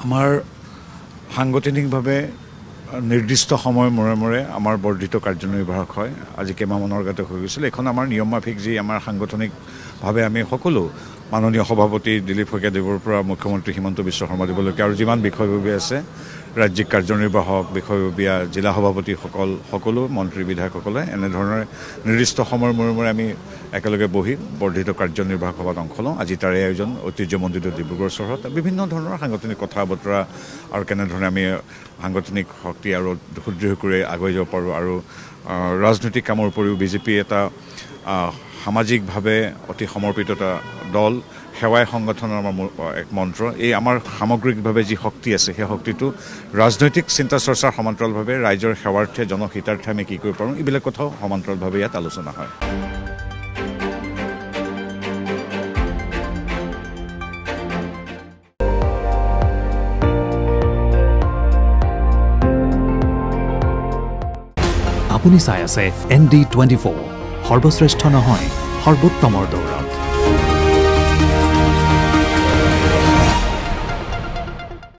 আমাৰ সাংগঠনিকভাৱে নিৰ্দিষ্ট সময় মূৰে আমাৰ বৰ্ধিত কাৰ্যনিৰ্বাহক হয়। আজি কেইমাহমানৰ আগতে হৈ গৈছিল। এখন আমাৰ নিয়ম মাফিক যি আমাৰ সাংগঠনিকভাৱে আমি সকলো মাননীয় সভাপতি দিলীপ শইকীয়াদেৱৰ পৰা মুখ্যমন্ত্ৰী হিমন্ত বিশ্ব শৰ্মাদেৱলৈকে আৰু যিমান বিষয়ববীয়া আছে, ৰাজ্যিক কাৰ্যনিৰ্বাহক, বিষয়ববীয়া, জিলা সভাপতিসকল, সকলো মন্ত্ৰী বিধায়কসকলে এনেধৰণে নিৰ্দিষ্ট সময়ৰ মূৰে আমি একেলগে বহি বৰ্ধিত কাৰ্যনিৰ্বাহক সভাত অংশ লওঁ। আজি তাৰে আয়োজন ঐতিহ্যমণ্ডিত ডিব্ৰুগড় চহৰত। বিভিন্ন ধৰণৰ সাংগঠনিক কথা বতৰা আৰু কেনেধৰণে আমি সাংগঠনিক শক্তি আৰু সুদৃঢ় কৰি আগুৱাই যাব পাৰোঁ। আৰু ৰাজনৈতিক কামৰ উপৰিও বিজেপি এটা সামাজিকভাৱে অতি সমৰ্পিত এটা দল, সেৱাই সংগঠনৰ আমাৰ এক মন্ত্ৰ। এই আমাৰ সামগ্ৰিকভাৱে যি শক্তি আছে, সেই শক্তিটো ৰাজনৈতিক চিন্তা চৰ্চাৰ সমান্তৰালভাৱে ৰাইজৰ সেৱাৰ্থে, জনহিতাৰ্থে আমি কি কৰিব পাৰোঁ, এইবিলাক কথাও সমান্তৰালভাৱে ইয়াত আলোচনা হয়। আপুনি চাই আছে ND24, সৰ্বশ্ৰেষ্ঠ নহয়, সৰ্বোত্তমৰ দৌৰা।